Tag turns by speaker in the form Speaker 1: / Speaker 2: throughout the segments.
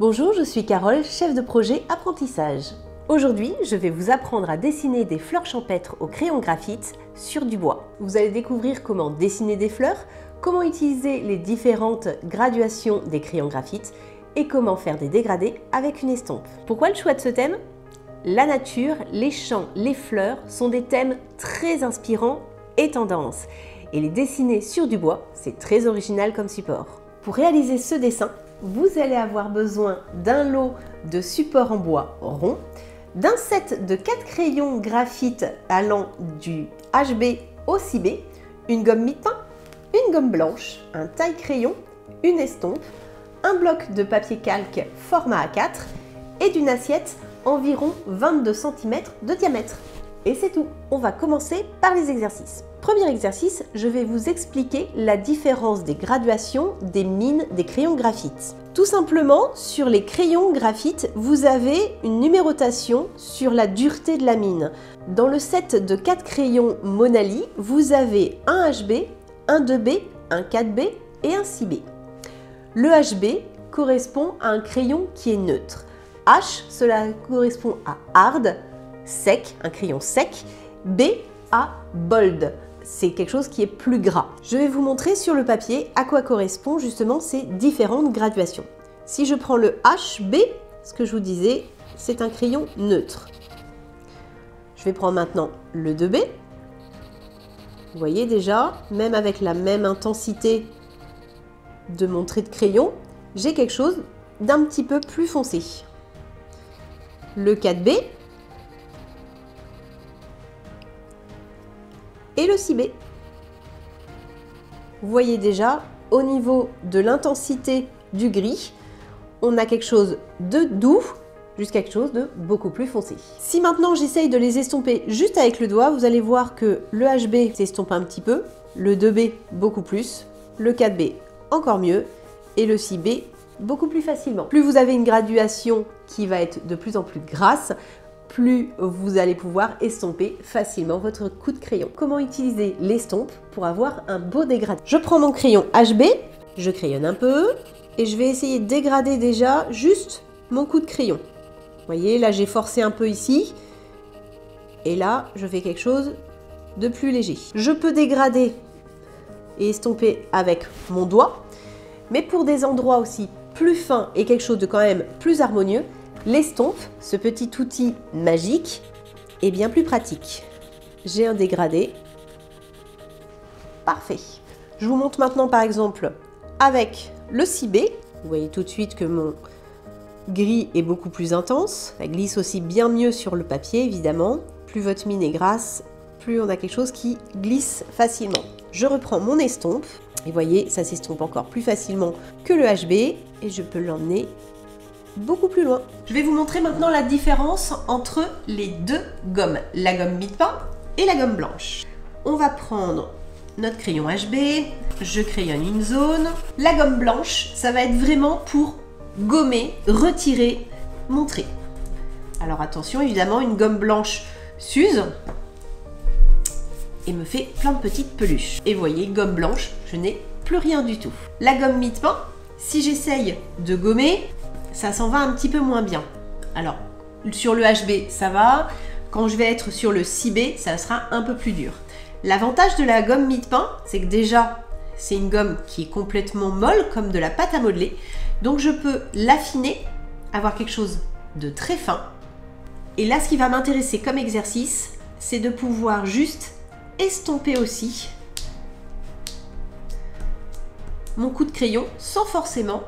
Speaker 1: Bonjour, je suis Carole, chef de projet apprentissage. Aujourd'hui, je vais vous apprendre à dessiner des fleurs champêtres au crayon graphite sur du bois. Vous allez découvrir comment dessiner des fleurs, comment utiliser les différentes graduations des crayons graphite et comment faire des dégradés avec une estompe. Pourquoi le choix de ce thème? La nature, les champs, les fleurs sont des thèmes très inspirants et tendances. Et les dessiner sur du bois, c'est très original comme support. Pour réaliser ce dessin, vous allez avoir besoin d'un lot de supports en bois rond, d'un set de 4 crayons graphite allant du HB au CB, une gomme mie-de-pain, une gomme blanche, un taille-crayon, une estompe, un bloc de papier calque format A4 et d'une assiette environ 22 cm de diamètre. Et c'est tout. On va commencer par les exercices. Premier exercice, je vais vous expliquer la différence des graduations des mines des crayons graphite. Tout simplement, sur les crayons graphite, vous avez une numérotation sur la dureté de la mine. Dans le set de 4 crayons Monali, vous avez un HB, un 2B, un 4B et un 6B. Le HB correspond à un crayon qui est neutre. H, cela correspond à hard, sec, un crayon sec. B, à bold. C'est quelque chose qui est plus gras. Je vais vous montrer sur le papier à quoi correspondent justement ces différentes graduations. Si je prends le HB, ce que je vous disais, c'est un crayon neutre. Je vais prendre maintenant le 2B. Vous voyez déjà, même avec la même intensité de mon trait de crayon, j'ai quelque chose d'un petit peu plus foncé. Le 4B et le 6B. Vous voyez déjà, au niveau de l'intensité du gris, on a quelque chose de doux jusqu'à quelque chose de beaucoup plus foncé. Si maintenant j'essaye de les estomper juste avec le doigt, vous allez voir que le HB s'estompe un petit peu, le 2B beaucoup plus, le 4B encore mieux et le 6B beaucoup plus facilement. Plus vous avez une graduation qui va être de plus en plus grasse, plus vous allez pouvoir estomper facilement votre coup de crayon. Comment utiliser l'estompe pour avoir un beau dégradé? Je prends mon crayon HB, je crayonne un peu et je vais essayer de dégrader déjà juste mon coup de crayon. Vous voyez, là j'ai forcé un peu ici et là je fais quelque chose de plus léger. Je peux dégrader et estomper avec mon doigt, mais pour des endroits aussi plus fins et quelque chose de quand même plus harmonieux, l'estompe, ce petit outil magique, est bien plus pratique. J'ai un dégradé. Parfait. Je vous montre maintenant par exemple avec le 6B. Vous voyez tout de suite que mon gris est beaucoup plus intense. Ça glisse aussi bien mieux sur le papier évidemment. Plus votre mine est grasse, plus on a quelque chose qui glisse facilement. Je reprends mon estompe. Et vous voyez, ça s'estompe encore plus facilement que le HB et je peux l'emmener beaucoup plus loin. Je vais vous montrer maintenant la différence entre les deux gommes, la gomme mie-de-pain et la gomme blanche. On va prendre notre crayon HB, je crayonne une zone. La gomme blanche, ça va être vraiment pour gommer, retirer mon trait. Alors attention, évidemment, une gomme blanche s'use et me fait plein de petites peluches. Et vous voyez, gomme blanche, je n'ai plus rien du tout. La gomme mie-de-pain, si j'essaye de gommer, ça s'en va un petit peu moins bien. Alors, sur le HB, ça va. Quand je vais être sur le 6B, ça sera un peu plus dur. L'avantage de la gomme mie-de-pain, c'est que déjà, c'est une gomme qui est complètement molle, comme de la pâte à modeler. Donc, je peux l'affiner, avoir quelque chose de très fin. Et là, ce qui va m'intéresser comme exercice, c'est de pouvoir juste estomper aussi mon coup de crayon sans forcément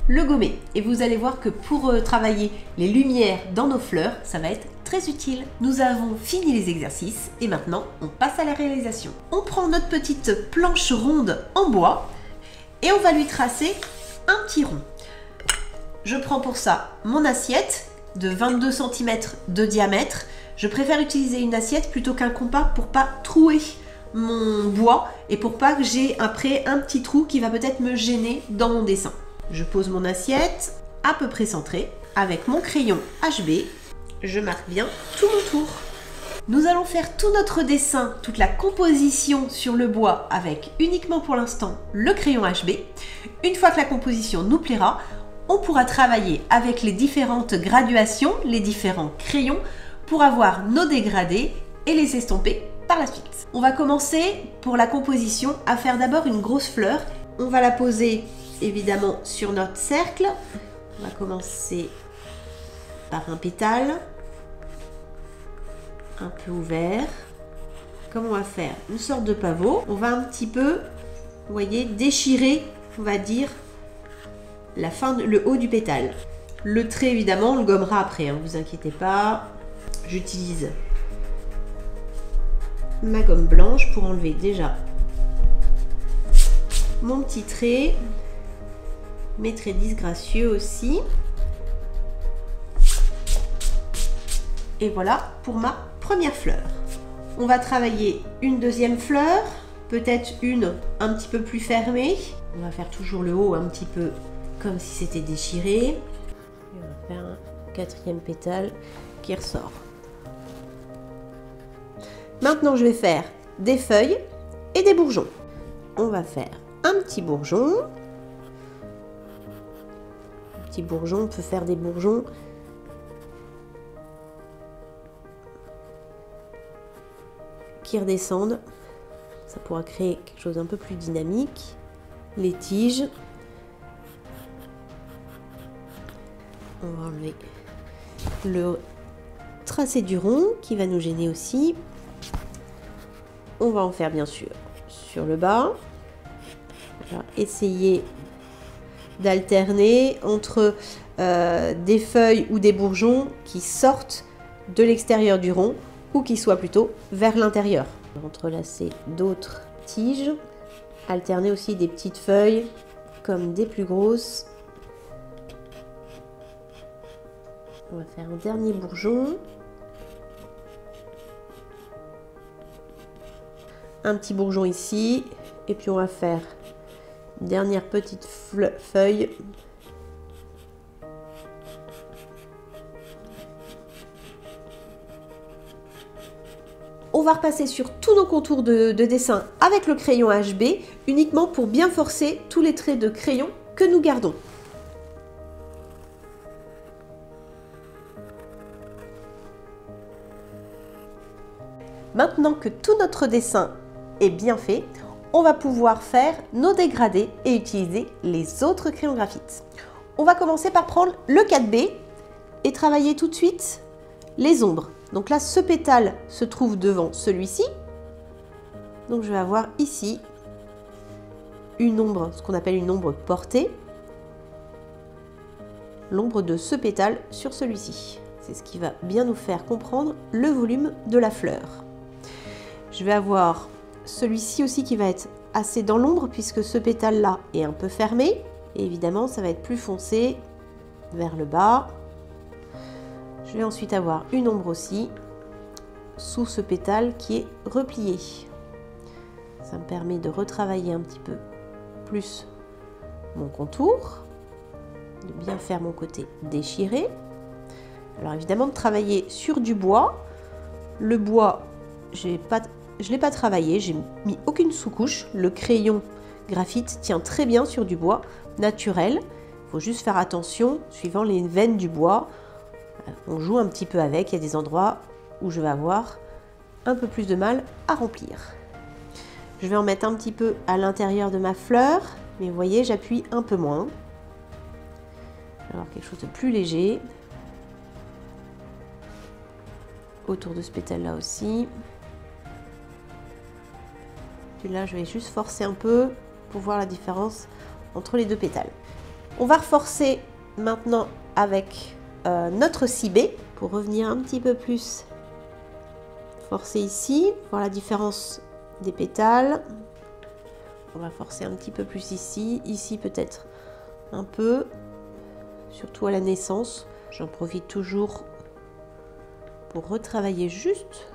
Speaker 1: le gommer. Et vous allez voir que pour travailler les lumières dans nos fleurs, ça va être très utile. Nous avons fini les exercices et maintenant on passe à la réalisation. On prend notre petite planche ronde en bois et on va lui tracer un petit rond. Je prends pour ça mon assiette de 22 cm de diamètre. Je préfère utiliser une assiette plutôt qu'un compas pour pas trouer mon bois et pour pas que j'ai après un petit trou qui va peut-être me gêner dans mon dessin. Je pose mon assiette à peu près centrée avec mon crayon HB. Je marque bien tout mon tour. Nous allons faire tout notre dessin, toute la composition sur le bois avec uniquement pour l'instant le crayon HB. Une fois que la composition nous plaira, on pourra travailler avec les différentes graduations, les différents crayons pour avoir nos dégradés et les estomper par la suite. On va commencer pour la composition à faire d'abord une grosse fleur. On va la poser évidemment sur notre cercle. On va commencer par un pétale un peu ouvert. Comme on va faire une sorte de pavot, on va un petit peu, vous voyez, déchirer, on va dire, le haut du pétale. Le trait, évidemment, on le gommera après, hein, vous inquiétez pas. J'utilise ma gomme blanche pour enlever déjà mon petit trait, mes traits disgracieux aussi. Et voilà pour ma première fleur. On va travailler une deuxième fleur, peut-être une un petit peu plus fermée. On va faire toujours le haut un petit peu comme si c'était déchiré. Et on va faire un quatrième pétale qui ressort. Maintenant, je vais faire des feuilles et des bourgeons. On va faire un petit bourgeon. Un petit bourgeon, on peut faire des bourgeons qui redescendent. Ça pourra créer quelque chose d'un peu plus dynamique. Les tiges. On va enlever le tracé du rond qui va nous gêner aussi. On va en faire bien sûr sur le bas. On va essayer d'alterner entre des feuilles ou des bourgeons qui sortent de l'extérieur du rond ou qui soient plutôt vers l'intérieur. Entrelacer d'autres tiges, alterner aussi des petites feuilles comme des plus grosses. On va faire un dernier bourgeon. Un petit bourgeon ici. Et puis on va faire une dernière petite feuille. On va repasser sur tous nos contours de dessin avec le crayon HB, uniquement pour bien forcer tous les traits de crayon que nous gardons. Maintenant que tout notre dessin est bien fait, on va pouvoir faire nos dégradés et utiliser les autres crayons graphite. On va commencer par prendre le 4B et travailler tout de suite les ombres. Donc là, ce pétale se trouve devant celui-ci. Donc je vais avoir ici une ombre, ce qu'on appelle une ombre portée. L'ombre de ce pétale sur celui-ci. C'est ce qui va bien nous faire comprendre le volume de la fleur. Je vais avoir celui-ci aussi qui va être assez dans l'ombre puisque ce pétale-là est un peu fermé. Et évidemment, ça va être plus foncé vers le bas. Je vais ensuite avoir une ombre aussi sous ce pétale qui est replié. Ça me permet de retravailler un petit peu plus mon contour, de bien faire mon côté déchiré. Alors évidemment, de travailler sur du bois. Le bois, je ne l'ai pas travaillé, j'ai mis aucune sous-couche. Le crayon graphite tient très bien sur du bois naturel. Il faut juste faire attention suivant les veines du bois. On joue un petit peu avec, il y a des endroits où je vais avoir un peu plus de mal à remplir. Je vais en mettre un petit peu à l'intérieur de ma fleur, mais vous voyez, j'appuie un peu moins. Je vais avoir quelque chose de plus léger. Autour de ce pétale-là aussi. Puis là, je vais juste forcer un peu pour voir la différence entre les deux pétales. On va reforcer maintenant avec notre 6B pour revenir un petit peu plus forcer ici, voir la différence des pétales. On va forcer un petit peu plus ici, ici peut-être un peu, surtout à la naissance. J'en profite toujours pour retravailler juste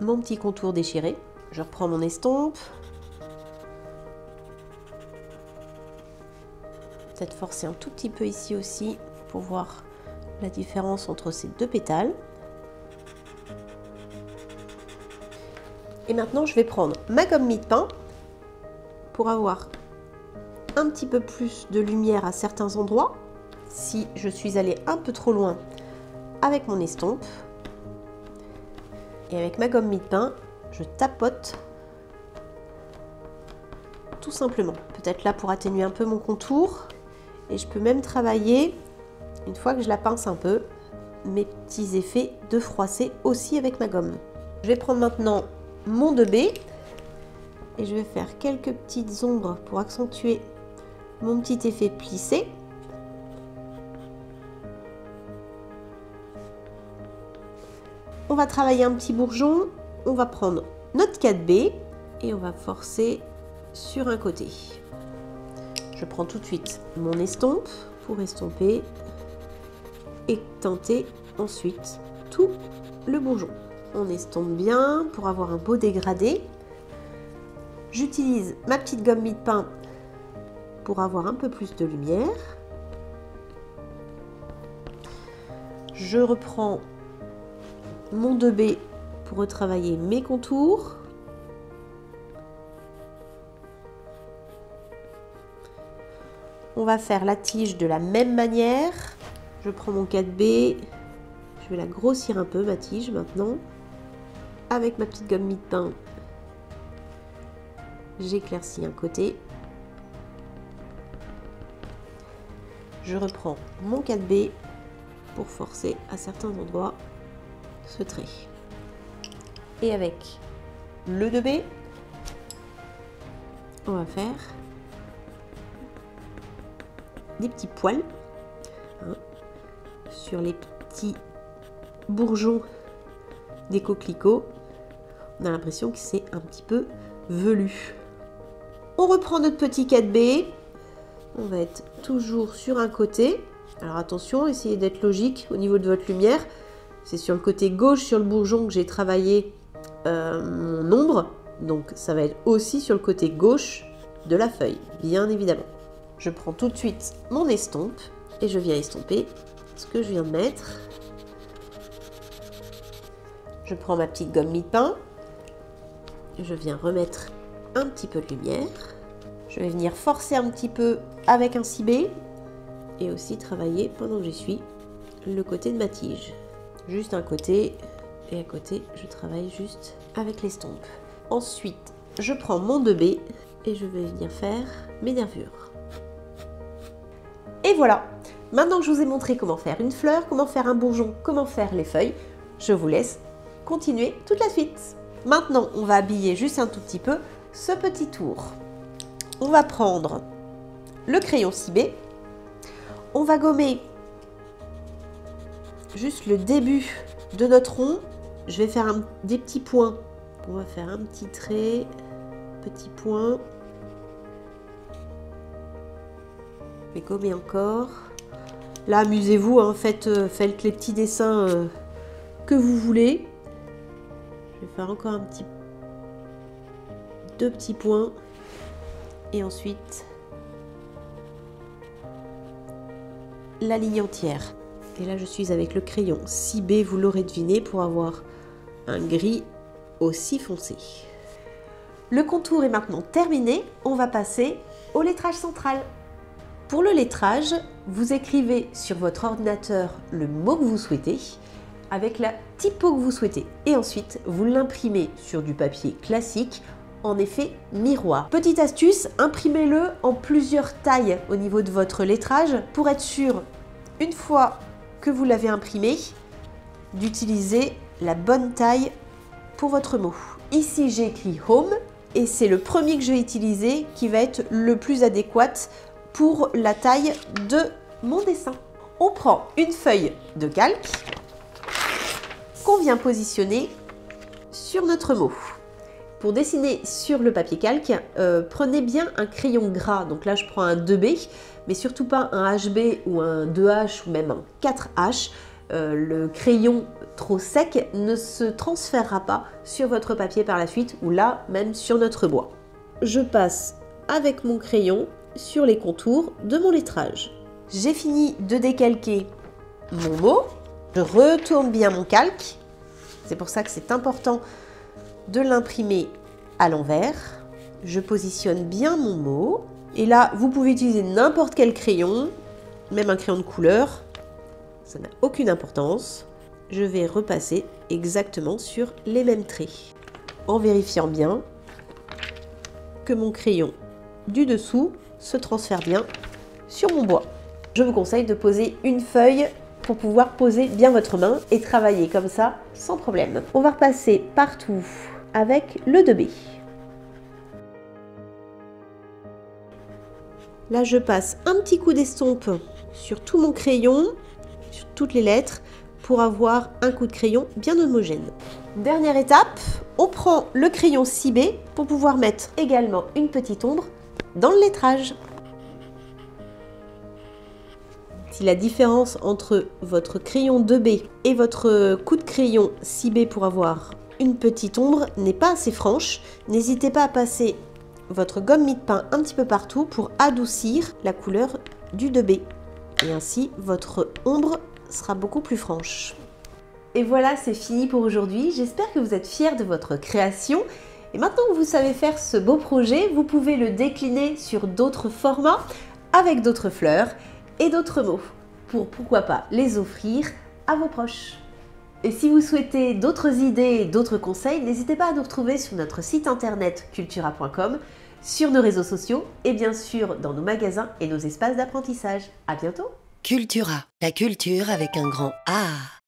Speaker 1: mon petit contour déchiré. Je reprends mon estompe. Peut-être forcer un tout petit peu ici aussi pour voir la différence entre ces deux pétales. Et maintenant, je vais prendre ma gomme mie de pain pour avoir un petit peu plus de lumière à certains endroits. Si je suis allée un peu trop loin avec mon estompe. Et avec ma gomme mie-de-pain, je tapote tout simplement. Peut-être là pour atténuer un peu mon contour. Et je peux même travailler, une fois que je la pince un peu, mes petits effets de froissé aussi avec ma gomme. Je vais prendre maintenant mon 2B et je vais faire quelques petites ombres pour accentuer mon petit effet plissé. On va travailler un petit bourgeon, on va prendre notre 4B et on va forcer sur un côté. Je prends tout de suite mon estompe pour estomper et tenter ensuite tout le bourgeon. On estompe bien pour avoir un beau dégradé. J'utilise ma petite gomme mie-de-pain pour avoir un peu plus de lumière. Je reprends mon 2B pour retravailler mes contours. On va faire la tige de la même manière. Je prends mon 4B, je vais la grossir un peu ma tige maintenant. Avec ma petite gomme mie-de-pain, j'éclaircis un côté. Je reprends mon 4B pour forcer à certains endroits ce trait. Et avec le 2B, on va faire des petits poils sur les petits bourgeons des coquelicots. On a l'impression que c'est un petit peu velu. On reprend notre petit 4B. On va être toujours sur un côté. Alors attention, essayez d'être logique au niveau de votre lumière. C'est sur le côté gauche, sur le bourgeon, que j'ai travaillé mon ombre. Donc ça va être aussi sur le côté gauche de la feuille, bien évidemment. Je prends tout de suite mon estompe et je viens estomper ce que je viens de mettre. Je prends ma petite gomme mie-de-pain. Je viens remettre un petit peu de lumière. Je vais venir forcer un petit peu avec un 6B et aussi travailler pendant que j'y suis le côté de ma tige. Juste un côté et à côté je travaille juste avec l'estompe. Ensuite je prends mon 2B et je vais venir faire mes nervures. Et voilà, maintenant que je vous ai montré comment faire une fleur, comment faire un bourgeon, comment faire les feuilles, je vous laisse continuer toute la suite. Maintenant on va habiller juste un tout petit peu ce petit tour. On va prendre le crayon 6B, on va gommer juste le début de notre rond. Je vais faire des petits points. On va faire un petit trait, petit point. Je vais gommer encore. Là, amusez-vous, hein, faites les petits dessins que vous voulez. Je vais faire encore deux petits points. Et ensuite, la ligne entière. Et là, je suis avec le crayon 6B, vous l'aurez deviné, pour avoir un gris aussi foncé. Le contour est maintenant terminé. On va passer au lettrage central. Pour le lettrage, vous écrivez sur votre ordinateur le mot que vous souhaitez avec la typo que vous souhaitez. Et ensuite, vous l'imprimez sur du papier classique en effet miroir. Petite astuce, imprimez-le en plusieurs tailles au niveau de votre lettrage pour être sûr, une fois que vous l'avez imprimé, d'utiliser la bonne taille pour votre mot. Ici, j'ai écrit Home et c'est le premier que je vais utiliser qui va être le plus adéquat pour la taille de mon dessin. On prend une feuille de calque qu'on vient positionner sur notre mot. Pour dessiner sur le papier calque, prenez bien un crayon gras. Donc là, je prends un 2B, mais surtout pas un HB ou un 2H ou même un 4H. Le crayon trop sec ne se transférera pas sur votre papier par la suite ou là, même sur notre bois. Je passe avec mon crayon sur les contours de mon lettrage. J'ai fini de décalquer mon mot. Je retourne bien mon calque. C'est pour ça que c'est important de l'imprimer à l'envers. Je positionne bien mon mot. Et là, vous pouvez utiliser n'importe quel crayon, même un crayon de couleur. Ça n'a aucune importance. Je vais repasser exactement sur les mêmes traits. En vérifiant bien que mon crayon du dessous se transfère bien sur mon bois. Je vous conseille de poser une feuille pour pouvoir poser bien votre main et travailler comme ça sans problème. On va repasser partout avec le 2B. Là, je passe un petit coup d'estompe sur tout mon crayon, sur toutes les lettres, pour avoir un coup de crayon bien homogène. Dernière étape, on prend le crayon 6B pour pouvoir mettre également une petite ombre dans le lettrage. Si la différence entre votre crayon 2B et votre coup de crayon 6B pour avoir une petite ombre n'est pas assez franche, n'hésitez pas à passer votre gomme mie-de-pain un petit peu partout pour adoucir la couleur du 2B. Et ainsi, votre ombre sera beaucoup plus franche. Et voilà, c'est fini pour aujourd'hui. J'espère que vous êtes fiers de votre création. Et maintenant que vous savez faire ce beau projet, vous pouvez le décliner sur d'autres formats, avec d'autres fleurs et d'autres mots, pour pourquoi pas les offrir à vos proches. Et si vous souhaitez d'autres idées et d'autres conseils, n'hésitez pas à nous retrouver sur notre site internet cultura.com, sur nos réseaux sociaux et bien sûr dans nos magasins et nos espaces d'apprentissage. À bientôt!
Speaker 2: Cultura, la culture avec un grand A.